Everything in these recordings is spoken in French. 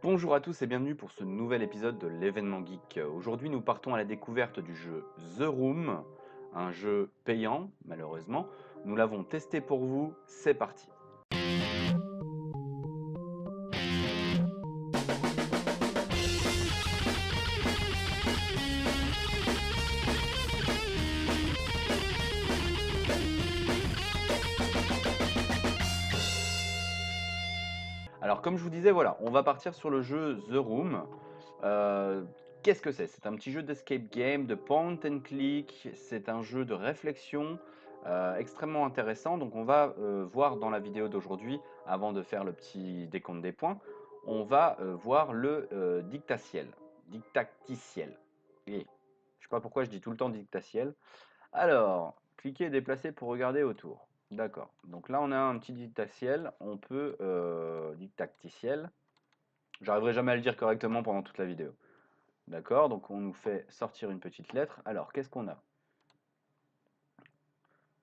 Bonjour à tous et bienvenue pour ce nouvel épisode de l'événement geek. Aujourd'hui, nous partons à la découverte du jeu The Room, un jeu payant, malheureusement. Nous l'avons testé pour vous, c'est parti. Alors, comme je vous disais, voilà, on va partir sur le jeu The Room. Euh, Qu'est-ce que c'est? C'est un petit jeu d'escape game, de point and click. C'est un jeu de réflexion extrêmement intéressant. Donc, on va voir dans la vidéo d'aujourd'hui, avant de faire le petit décompte des points, on va voir le dictacticiel. Et, je ne sais pas pourquoi je dis tout le temps dictatiel. Alors, cliquez et déplacez pour regarder autour. D'accord. Donc là, on a un petit dictatiel. On peut dictacticiel. J'arriverai jamais à le dire correctement pendant toute la vidéo. D'accord, donc on nous fait sortir une petite lettre. Alors, qu'est-ce qu'on a?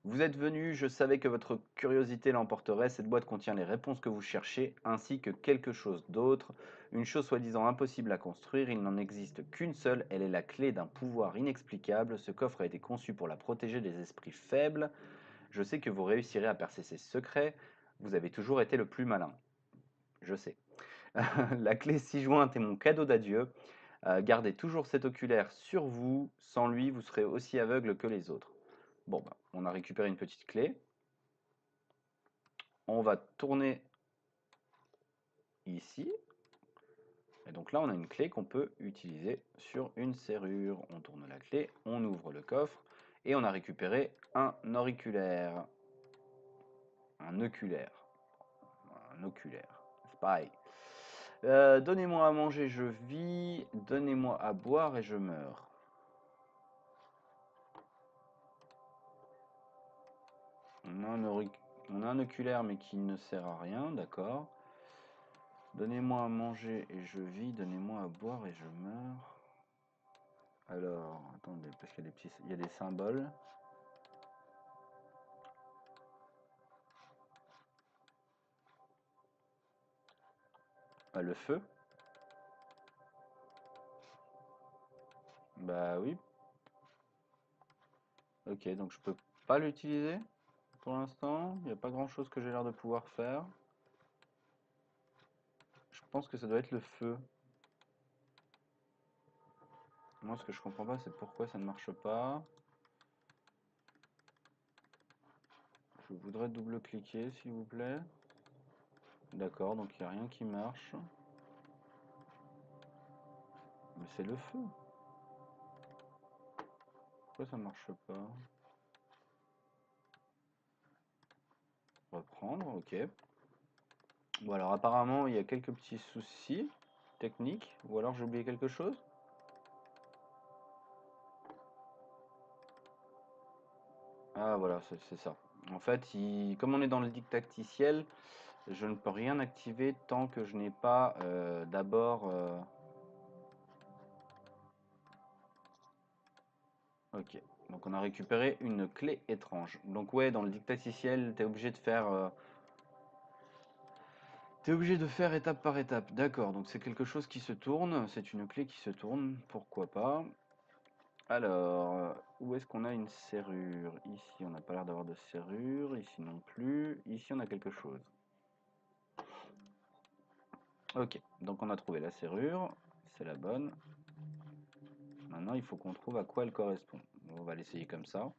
Vous êtes venu, je savais que votre curiosité l'emporterait. Cette boîte contient les réponses que vous cherchez, ainsi que quelque chose d'autre. Une chose soi-disant impossible à construire, il n'en existe qu'une seule. Elle est la clé d'un pouvoir inexplicable. Ce coffre a été conçu pour la protéger des esprits faibles. Je sais que vous réussirez à percer ses secrets. Vous avez toujours été le plus malin. Je sais. La clé 6 jointe est mon cadeau d'adieu. Gardez toujours cet oculaire sur vous. Sans lui, vous serez aussi aveugle que les autres. Bon, bah, on a récupéré une petite clé. On va tourner ici. Et donc là, on a une clé qu'on peut utiliser sur une serrure. On tourne la clé, on ouvre le coffre et on a récupéré un auriculaire. Un oculaire. Un oculaire. C'est pareil. Donnez-moi à manger, je vis. Donnez-moi à boire et je meurs. On a un oculaire mais qui ne sert à rien, d'accord. Donnez-moi à manger et je vis, donnez-moi à boire et je meurs. Alors, attendez, parce qu'il y a il y a des symboles. Ah, le feu. Bah oui. Ok, donc je peux pas l'utiliser pour l'instant. Il n'y a pas grand-chose que j'ai l'air de pouvoir faire. Je pense que ça doit être le feu. Moi, ce que je comprends pas, c'est pourquoi ça ne marche pas. Je voudrais double-cliquer, s'il vous plaît. D'accord, donc il n'y a rien qui marche. Mais c'est le feu. Pourquoi ça marche pas? Reprendre, ok. Bon alors apparemment il y a quelques petits soucis techniques, ou alors j'ai oublié quelque chose. Ah voilà, c'est ça. En fait, comme on est dans le dictacticiel, je ne peux rien activer tant que je n'ai pas d'abord... Ok, donc on a récupéré une clé étrange. Donc ouais, dans le dictacticiel, t'es obligé de faire... T'es obligé de faire étape par étape. D'accord, donc c'est quelque chose qui se tourne, c'est une clé qui se tourne, pourquoi pas. Alors, où est-ce qu'on a une serrure? Ici, on n'a pas l'air d'avoir de serrure, ici non plus. Ici, on a quelque chose. Ok, donc on a trouvé la serrure, c'est la bonne. Maintenant, il faut qu'on trouve à quoi elle correspond. On va l'essayer comme ça.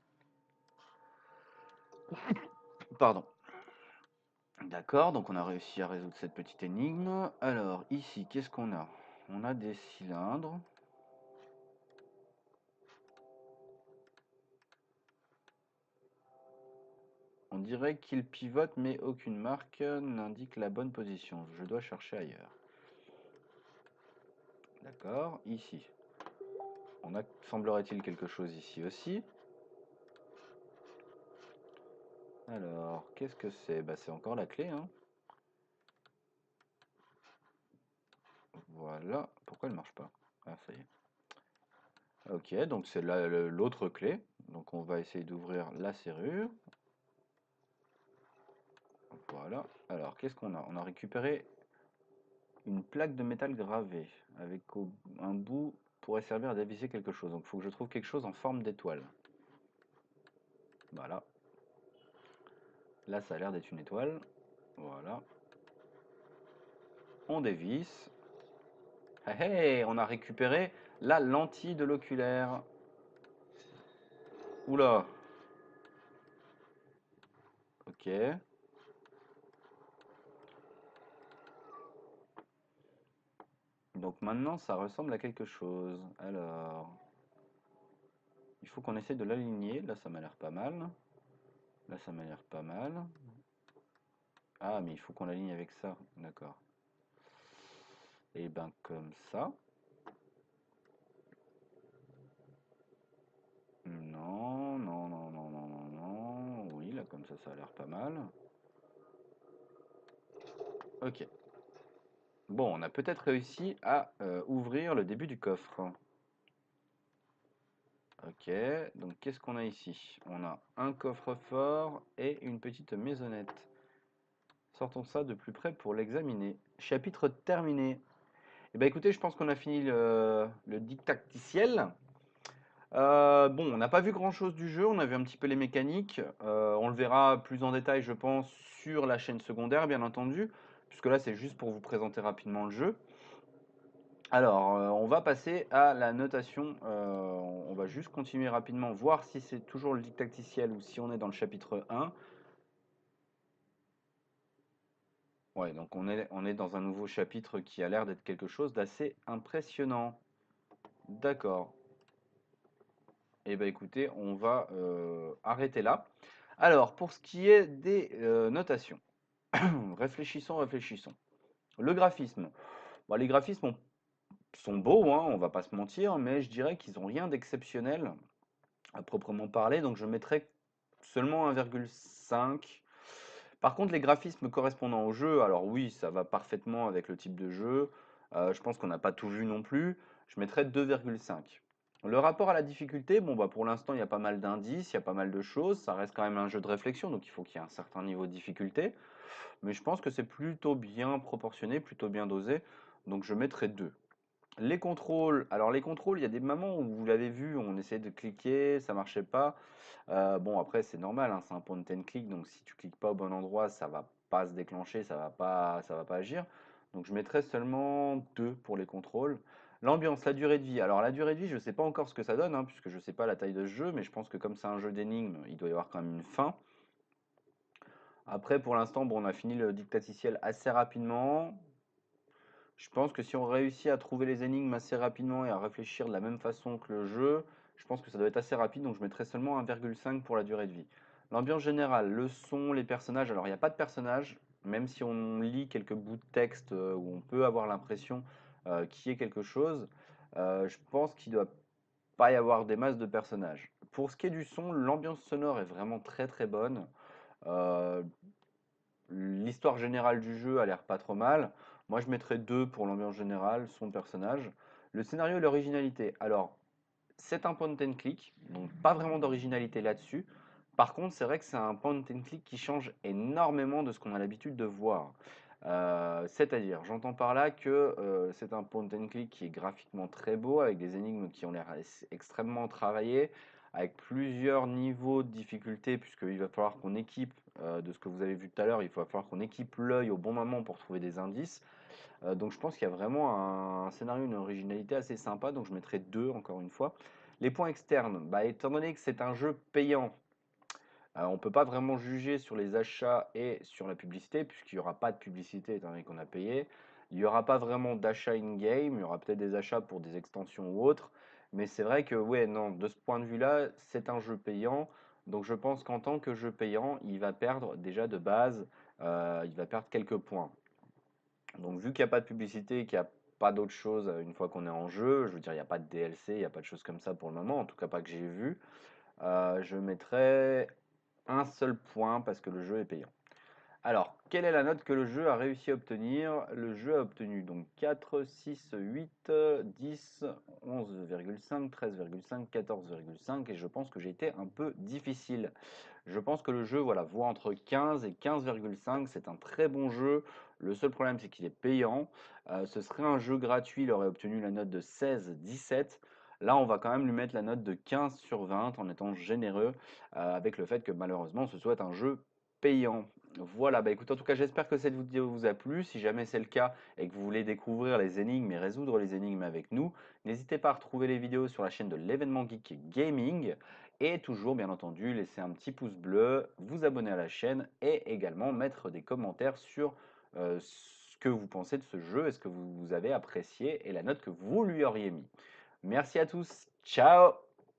Pardon. D'accord, donc on a réussi à résoudre cette petite énigme. Alors, ici, qu'est-ce qu'on a? On a des cylindres. On dirait qu'ils pivotent, mais aucune marque n'indique la bonne position. Je dois chercher ailleurs. D'accord, ici. On a, semblerait-il, quelque chose ici aussi. Alors, qu'est-ce que c'est? Bah, c'est encore la clé, hein. Voilà. Pourquoi elle marche pas? Ah, ça y est. Ok, donc c'est l'autre clé. Donc on va essayer d'ouvrir la serrure. Voilà. Alors, qu'est-ce qu'on a? On a récupéré Une plaque de métal gravée avec un bout pourrait servir à dévisser quelque chose. Donc il faut que je trouve quelque chose en forme d'étoile. Voilà. Là, ça a l'air d'être une étoile. Voilà. On dévisse. Hey, on a récupéré la lentille de l'oculaire. Oula. Ok. Donc maintenant, ça ressemble à quelque chose. Alors, il faut qu'on essaie de l'aligner. Là, ça m'a l'air pas mal. Là, ça m'a l'air pas mal. Ah, mais il faut qu'on l'aligne avec ça. D'accord. Et ben comme ça. Non, non, non, non, non, non, non. Oui, là, comme ça a l'air pas mal. Ok. Bon, on a peut-être réussi à ouvrir le début du coffre. Ok, donc qu'est-ce qu'on a ici? On a un coffre-fort et une petite maisonnette. Sortons ça de plus près pour l'examiner. Chapitre terminé. Eh ben écoutez, je pense qu'on a fini le didacticiel. Bon, on n'a pas vu grand-chose du jeu, on a vu un petit peu les mécaniques. On le verra plus en détail, je pense, sur la chaîne secondaire, bien entendu, puisque là, c'est juste pour vous présenter rapidement le jeu. Alors, on va passer à la notation. On va juste continuer rapidement, voir si c'est toujours le didacticiel ou si on est dans le chapitre 1. Ouais, donc on est dans un nouveau chapitre qui a l'air d'être quelque chose d'assez impressionnant. D'accord. Eh bien écoutez, on va arrêter là. Alors, pour ce qui est des notations, réfléchissons, réfléchissons. Le graphisme. Bon, les graphismes sont beaux, hein, on va pas se mentir, mais je dirais qu'ils n'ont rien d'exceptionnel à proprement parler, donc je mettrais seulement 1,5. Par contre, les graphismes correspondant au jeu, alors oui, ça va parfaitement avec le type de jeu. Je pense qu'on n'a pas tout vu non plus. Je mettrais 2,5. Le rapport à la difficulté, bon bah pour l'instant il y a pas mal d'indices, il y a pas mal de choses, ça reste quand même un jeu de réflexion, donc il faut qu'il y ait un certain niveau de difficulté. Mais je pense que c'est plutôt bien proportionné, plutôt bien dosé, donc je mettrais 2. Les contrôles, alors les contrôles, il y a des moments où vous l'avez vu, on essayait de cliquer, ça marchait pas. Bon après c'est normal, hein, c'est un point and click, donc si tu cliques pas au bon endroit, ça va pas se déclencher, ça va pas agir. Donc je mettrais seulement 2 pour les contrôles. L'ambiance, la durée de vie. Alors la durée de vie, je ne sais pas encore ce que ça donne, hein, puisque je ne sais pas la taille de ce jeu, mais je pense que comme c'est un jeu d'énigmes, il doit y avoir quand même une fin. Après, pour l'instant, bon, on a fini le dictaticiel assez rapidement. Je pense que si on réussit à trouver les énigmes assez rapidement et à réfléchir de la même façon que le jeu, je pense que ça doit être assez rapide, donc je mettrai seulement 1,5 pour la durée de vie. L'ambiance générale, le son, les personnages, alors il n'y a pas de personnages, même si on lit quelques bouts de texte où on peut avoir l'impression qu'il y ait quelque chose, je pense qu'il ne doit pas y avoir des masses de personnages. Pour ce qui est du son, l'ambiance sonore est vraiment très très bonne. Euh, L'histoire générale du jeu a l'air pas trop mal. Moi, je mettrais 2 pour l'ambiance générale, son personnage. Le scénario et l'originalité. Alors, c'est un point and click, donc pas vraiment d'originalité là-dessus. Par contre, c'est vrai que c'est un point and click qui change énormément de ce qu'on a l'habitude de voir. C'est-à-dire, j'entends par là que c'est un point and click qui est graphiquement très beau, avec des énigmes qui ont l'air extrêmement travaillées, avec plusieurs niveaux de difficulté, puisqu'il va falloir qu'on équipe, de ce que vous avez vu tout à l'heure, il va falloir qu'on équipe l'œil au bon moment pour trouver des indices. Donc je pense qu'il y a vraiment un scénario, une originalité assez sympa, donc je mettrai 2 encore une fois. Les points externes, bah, étant donné que c'est un jeu payant, on ne peut pas vraiment juger sur les achats et sur la publicité, puisqu'il n'y aura pas de publicité étant donné qu'on a payé. Il n'y aura pas vraiment d'achat in-game, il y aura peut-être des achats pour des extensions ou autres. Mais c'est vrai que, ouais, non, de ce point de vue-là, c'est un jeu payant. Donc je pense qu'en tant que jeu payant, il va perdre déjà de base, il va perdre quelques points. Donc vu qu'il n'y a pas de publicité, qu'il n'y a pas d'autre chose une fois qu'on est en jeu, je veux dire, il n'y a pas de DLC, il n'y a pas de choses comme ça pour le moment, en tout cas pas que j'ai vu, je mettrais un seul point parce que le jeu est payant. Alors, quelle est la note que le jeu a réussi à obtenir? Le jeu a obtenu donc 4, 6, 8, 10, 11,5, 13,5, 14,5 et je pense que j'ai été un peu difficile. Je pense que le jeu voilà, vaut entre 15 et 15,5. C'est un très bon jeu. Le seul problème, c'est qu'il est payant. Ce serait un jeu gratuit, il aurait obtenu la note de 16-17. Là, on va quand même lui mettre la note de 15/20 en étant généreux, avec le fait que malheureusement, ce soit un jeu payant. Voilà, bah écoute, en tout cas, j'espère que cette vidéo vous a plu. Si jamais c'est le cas et que vous voulez découvrir les énigmes et résoudre les énigmes avec nous, n'hésitez pas à retrouver les vidéos sur la chaîne de l'événement Geek Gaming. Et toujours, bien entendu, laisser un petit pouce bleu, vous abonner à la chaîne et également mettre des commentaires sur ce que vous pensez de ce jeu, est-ce que vous avez apprécié et la note que vous lui auriez mis. Merci à tous, ciao!